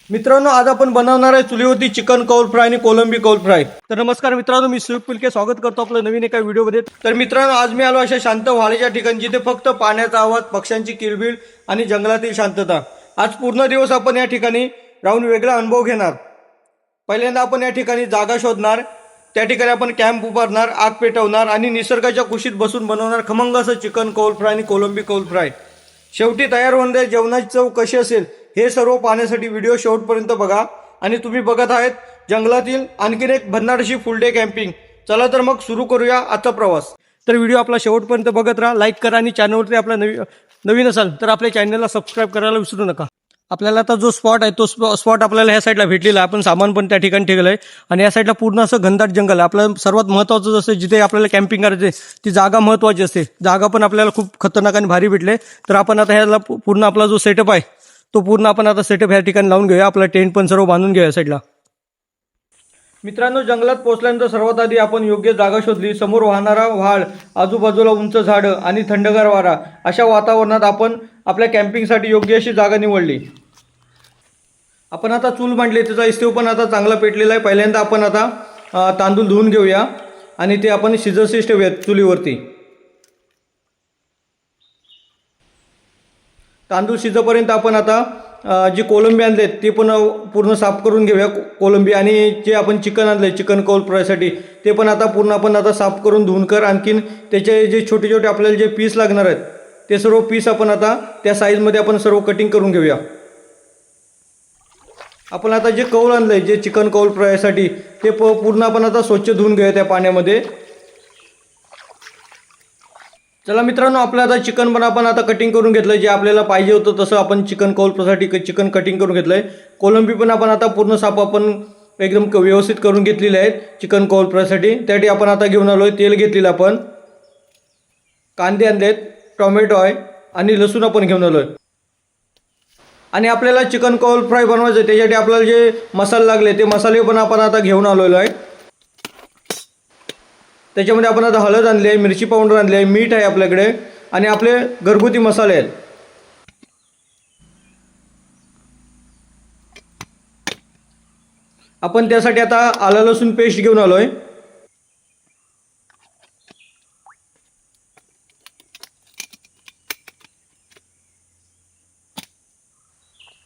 मित्रांनो, आज आपण बनवणार आहे चुलीवरती चिकन कौल फ्राय आणि कोलंबी कौल फ्राय। तर नमस्कार मित्रांनो, मी सुयोग पुलके स्वागत करतो आपलं नवीन एका व्हिडिओमध्ये। तर मित्रांनो, आज मी आलो अशा शांत व्हाळीच्या ठिकाणी जिथे फक्त पाण्याचा आवाज, पक्ष्यांची किलबिल आणि जंगलातील शांतता। आज पूर्ण दिवस आपण या ठिकाणी राहून वेगळा अनुभव घेणार। पहिल्यांदा आपण या ठिकाणी जागा शोधणार, त्या ठिकाणी आपण कॅम्प उभारणार, आग पेटवणार आणि निसर्गाच्या कुशीत बसून बनवणार खमंग असं चिकन कौल फ्राय आणि कोलंबी कौल फ्राय। शेवटी तयार होणाऱ्या जेवणाची चव कशी असेल हे सर्व पाहण्यासाठी व्हिडिओ शेवटपर्यंत बघा। आणि तुम्ही बघत आहेत जंगलातील आणखीन एक भन्नाट अशी फुल डे कॅम्पिंग। चला तर मग सुरू करूया आजचा प्रवास। तर व्हिडिओ आपला शेवटपर्यंत बघत राहा, लाईक करा आणि चॅनलवरती आपला नवीन असाल तर आपल्या चॅनलला सबस्क्राईब करायला विसरू नका। आपल्याला आता जो स्पॉट आहे तो स्पॉट आपल्याला ह्या साईडला भेटलेला आहे। आपण सामान पण त्या ठिकाणी ठेवलं आहे आणि या साईडला पूर्ण असं घनदाट जंगल आहे। आपल्याला सर्वात महत्त्वाचं जसं जिथे आपल्याला कॅम्पिंग करायचे ती जागा महत्त्वाची असते। जागा पण आपल्याला खूप खतरनाक आणि भारी भेटले। तर आपण आता ह्याला पूर्ण आपला जो सेटअप आहे तो पूर्ण आपण आता सेटअप ह्या ठिकाणी लावून घेऊया। आपला टेंट पण सर्व बांधून घेऊया साईडला। मित्रांनो, जंगलात पोहोचल्यानंतर सर्वात आधी आपण योग्य जागा शोधली। समोर वाहणारा व्हाळ, आजूबाजूला उंच झाडं आणि थंडगार वारा, अशा वातावरणात आपण आपल्या कॅम्पिंगसाठी योग्य अशी जागा निवडली। आपण आता चूल मांडली, त्याचा इस्तेव पण आता चांगला पेटलेला आहे। पहिल्यांदा आपण आता तांदूळ धुवून घेऊया आणि ते आपण शिजवशीच ठेवूयात चुलीवरती। तांदूळ शिजेपर्यंत आपण आता जी कोलंबी आणलेत ते पण पूर्ण साफ करून घेऊया कोलंबी। आणि जे आपण चिकन आणले चिकन कौल फ्रायसाठी ते पण आता पूर्ण आपण आता साफ करून धुवून कर। आणखीन त्याचे जे छोटे छोटे आपल्याला जे पीस लागणार आहेत ते सर्व पीस आपण आता त्या साईजमध्ये आपण सर्व कटिंग करून घेऊया। आपण आता जे कौल आणलंय जे चिकन कौल फ्रायसाठी ते पूर्ण आपण आता स्वच्छ धुवून घेऊया त्या पाण्यामध्ये। चला मित्रांनो, आपलं आता चिकन पण आपण आता कटिंग करून घेतलं, जे आपल्याला पाहिजे होतं तसं आपण चिकन कौल फ्रायसाठी चिकन कटिंग करून घेतलंय। कोलंबी पण आपण आता पूर्ण साफ आपण एकदम व्यवस्थित करून घेतलेले आहेत चिकन कौल फ्रायसाठी। त्यासाठी आपण आता घेऊन आलोय तेल घेतलेलं, आपण कांदे आणलेत, टोमॅटो आहे आणि लसूण आपण घेऊन आलोय। आणि आपल्याला चिकन कौल फ्राय बनवायचं त्यासाठी आपल्याला जे मसाले लागले ते मसाले पण आपण आता घेऊन आलेलो आहे। त्याच्यामध्ये आपण आता हळद आणली आहे, मिरची पावडर आणली आहे, मीठ आहे आपल्याकडे आणि आपले घरगुती मसाले आहेत। आपण त्यासाठी आता आलं लसूण पेस्ट घेऊन आलोय।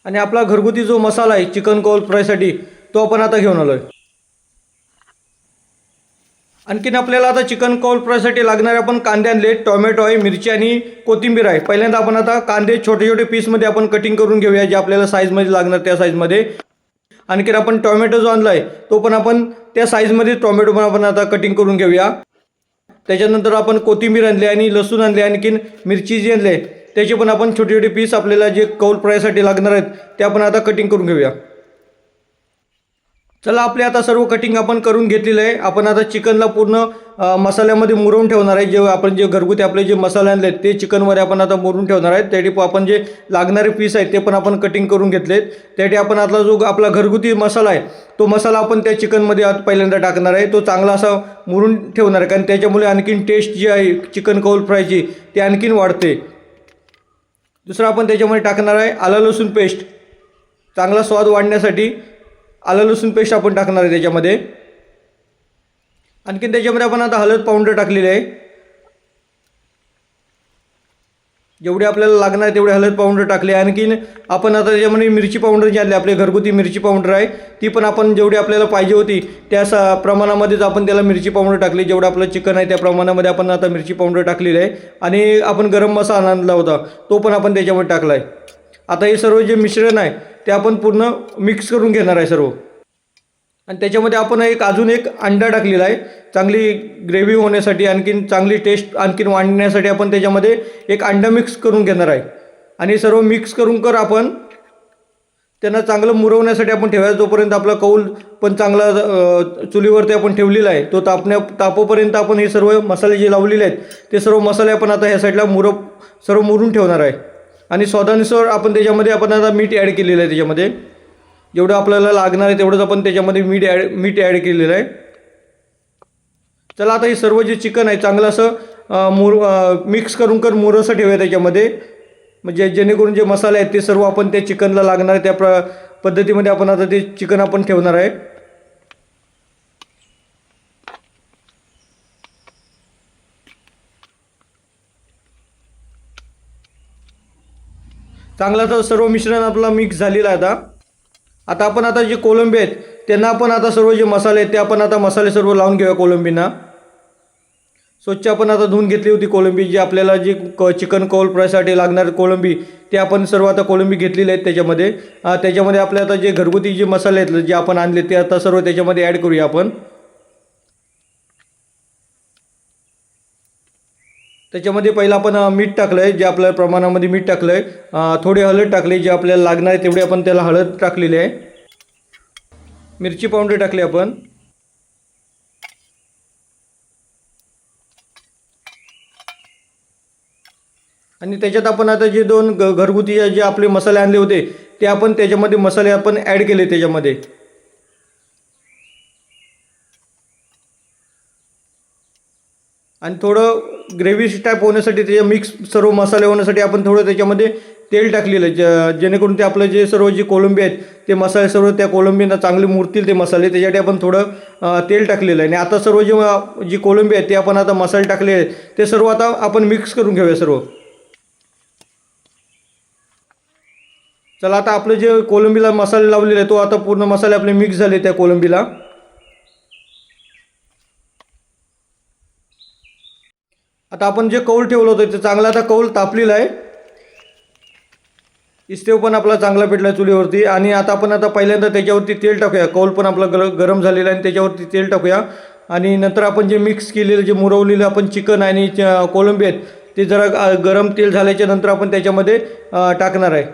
आणि आपला घरगुती जो मसाला आहे चिकन कौल फ्रायसाठी तो आपण आता घेऊन आलोय। आणखीन आपल्याला आता चिकन कौल फ्रायसाठी लागणारे आपण कांदे आणले, टोमॅटो आहे, मिरची आणि कोथिंबीर आहे। पहिल्यांदा आपण आता कांदे छोटे छोटे पीसमध्ये आपण कटिंग करून घेऊया, जे आपल्याला साईजमध्ये लागणार त्या साईजमध्ये। आणखीन आपण टोमॅटो जो आणलाय तो पण आपण त्या साईजमध्ये टोमॅटो पण आपण आता कटिंग करून घेऊया। त्याच्यानंतर आपण कोथिंबीर आणली आणि लसूण आणले, आणखीन मिरची जी आणली त्याचे पण आपण छोटे छोटे पीस आपल्याला जे कौल फ्रायसाठी लागणार आहेत ते आपण आता कटिंग करून घेऊया। चला, आपले आता सर्व कटिंग आपण करून घेतलेलं आहे। आपण आता चिकनला पूर्ण मसाल्यामध्ये मुरवून ठेवणार आहे। जे आपण जे घरगुती आपले जे मसाले आणलेत ते चिकनमध्ये आपण आता मुरून ठेवणार आहे। त्यासाठी आपण जे लागणारे पीस आहेत ते पण आपण कटिंग करून घेतलेत। त्यासाठी आपण आता जो आपला घरगुती मसाला आहे तो मसाला आपण त्या चिकनमध्ये आज पहिल्यांदा टाकणार आहे। तो चांगला असा मुरून ठेवणार आहे, कारण त्याच्यामुळे आणखीन टेस्ट जी आहे चिकन कौल फ्रायची ती आणखीन वाढते। दुसरा आपण त्याच्यामध्ये टाकणार आहे आलं लसूण पेस्ट, चांगला स्वाद वाढण्यासाठी आलं लसूण पेस्ट आपण टाकणार आहे त्याच्यामध्ये। आणखीन त्याच्यामध्ये आपण आता हळद पावडर टाकलेली आहे, जेवढे आपल्याला लागणार आहे तेवढे हळद पावडर टाकले। आणखीन आपण आता त्याच्यामध्ये मिरची पावडर जी आणली आपली घरगुती मिरची पावडर आहे ती पण आपण जेवढी आपल्याला पाहिजे होती त्या प्रमाणामध्येच आपण त्याला मिरची पावडर टाकली। जेवढं आपलं चिकन आहे त्या प्रमाणामध्ये आपण आता मिरची पावडर टाकलेली आहे। आणि आपण गरम मसाला आणला होता तो पण आपण त्याच्यामध्ये टाकला आहे। आता हे सर्व जे मिश्रण आहे ते आपण पूर्ण मिक्स करून घेणार आहे सर्व। आणि त्याच्यामध्ये आपण अजून एक अंडा टाकलेला आहे चांगली ग्रेव्ही होण्यासाठी, आणखीन चांगली टेस्ट आणखीन वाढण्यासाठी आपण त्याच्यामध्ये एक अंडा मिक्स करून घेणार आहे। आणि सर्व मिक्स करून आपण त्यांना चांगलं मुरवण्यासाठी आपण ठेवायचं। जोपर्यंत आपला कौल पण चांगला चुलीवरती आपण ठेवलेला आहे तो तापोपर्यंत आपण हे सर्व मसाले जे लावलेले आहेत ते सर्व मसाले आपण आता ह्या साईडला सर्व मुरून ठेवणार आहे। आणि स्वादानुसार आपण त्याच्यामध्ये आपण आता मीठ ॲड केलेलं आहे। त्याच्यामध्ये जेवढं आपल्याला लागणार आहे तेवढंच आपण त्याच्यामध्ये मीठ ॲड केलेलं आहे। चला, आता हे सर्व जे चिकन आहे चांगलं असं मिक्स करून मुरसं ठेवूया त्याच्यामध्ये, म्हणजे जेणेकरून जे मसाले आहेत ते सर्व आपण त्या चिकनला लागणार त्या पद्धतीमध्ये आपण आता ते चिकन आपण ठेवणार आहे. चांगला तर सर्व मिश्रण आपला मिक्स झालेलं आहे. आता आपण आता जे कोलंबी आहेत त्यांना आपण आता सर्व जे मसाले आहेत ते आपण आता मसाले सर्व लावून घेऊया. कोलंबींना स्वच्छ आपण आता धुवून घेतली होती कोलंबी. जी आपल्याला जी चिकन कौल फ्रायसाठी लागणार कोलंबी ते आपण सर्व आता कोलंबी घेतलेली आहेत. त्याच्यामध्ये आपले आता जे घरगुती जे मसाले आहेत जे आपण आणले ते आता सर्व त्याच्यामध्ये ॲड करूया आपण. त्याच्यामध्ये पहिलं आपण मीठ टाकलं आहे, जे आपल्या प्रमाणामध्ये मीठ टाकलं आहे. थोडी हळद टाकली, जे आपल्याला लागणार आहे तेवढी आपण त्याला हळद टाकलेली आहे. मिरची पावडर टाकली आपण. आणि त्याच्यात आपण आता जे दोन घरगुती जे आपले मसाले आणले होते ते आपण त्याच्यामध्ये मसाले आपण ॲड केले त्याच्यामध्ये. आणि थोडं ग्रेव्ही टाईप होण्यासाठी त्याच्या मिक्स सर्व मसाले होण्यासाठी आपण थोडं त्याच्यामध्ये तेल टाकलेलं आहे, जेणेकरून ते आपलं जे सर्व जी कोलंबी आहेत ते मसाले सर्व त्या कोलंबींना चांगले मुरतील ते मसाले. त्याच्यासाठी आपण थोडं तेल टाकलेलं आहे. आणि आता सर्व जी कोलंबी आहेत ते आपण आता मसाले टाकले आहेत ते सर्व आता आपण मिक्स करून घेऊया सर्व. चला, आता आपलं जे कोलंबीला मसाले लावलेले आहे तो आता पूर्ण मसाले आपले मिक्स झाले त्या कोलंबीला. आता आपण जे कौल ठेवलं होतं ते चांगला आता कौल तापलेला आहे. इस्तेव पण आपला चांगला पेटला आहे चुलीवरती. आणि आता आपण पहिल्यांदा त्याच्यावरती तेल टाकूया. कौल पण आपला गरम झालेला आहे आणि त्याच्यावरती तेल टाकूया. आणि नंतर आपण जे मिक्स केलेलं जे मुरवलेलं आपण चिकन आणि कोलंबी आहेत ते जरा गरम तेल झाल्याच्या नंतर आपण त्याच्यामध्ये टाकणार आहे.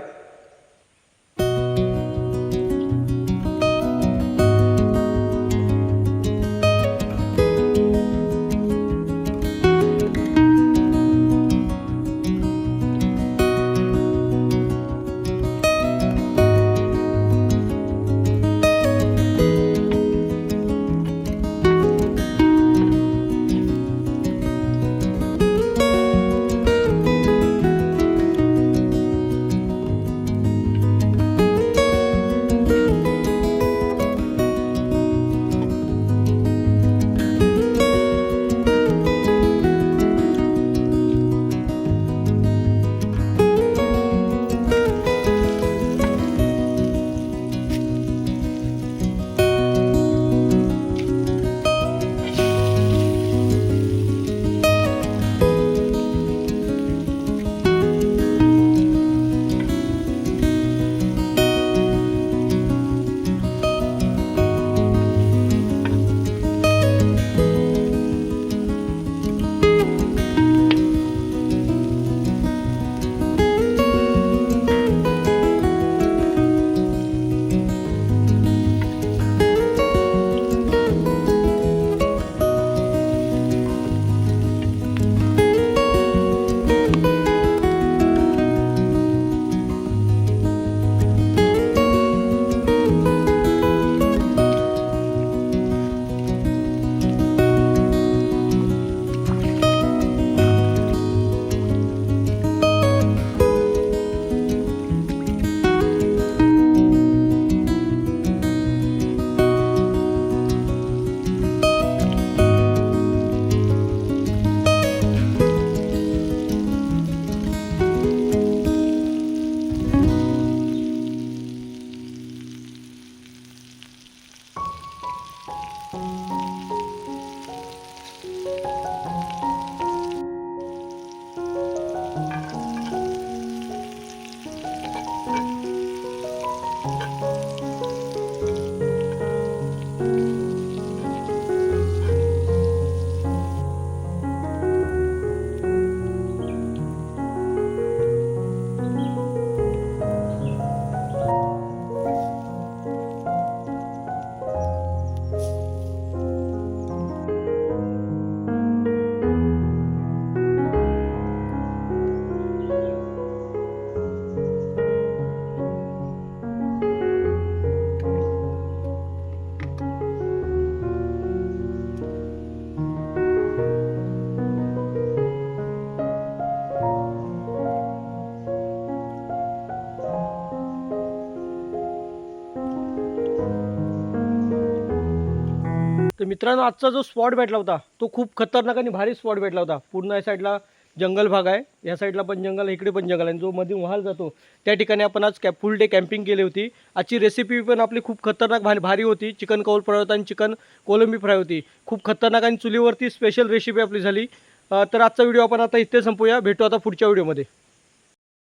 तर मित्रांनो आजचा जो स्पॉट भेटला होता तो खूप खतरनाक आणि भारी स्पॉट भेटला होता। पूर्ण या साईडला जंगल भाग आहे, या साईडला पण जंगल, इकडे पण जंगल आहे, जो मधून वाहल जातो त्या ठिकाणी आपण आज फुल डे कॅम्पिंग केली होती। आजची रेसिपी पण आपली खूप खतरनाक भारी होती। चिकन कौल फ्राय होता आणि चिकन कोलंबी फ्राय होती। खूप खतरनाक आणि चुलीवरती स्पेशल रेसिपी आपली झाली। तर आजचा व्हिडिओ आपण आता इथे संपूया, भेटू आता पुढच्या व्हिडिओमध्ये।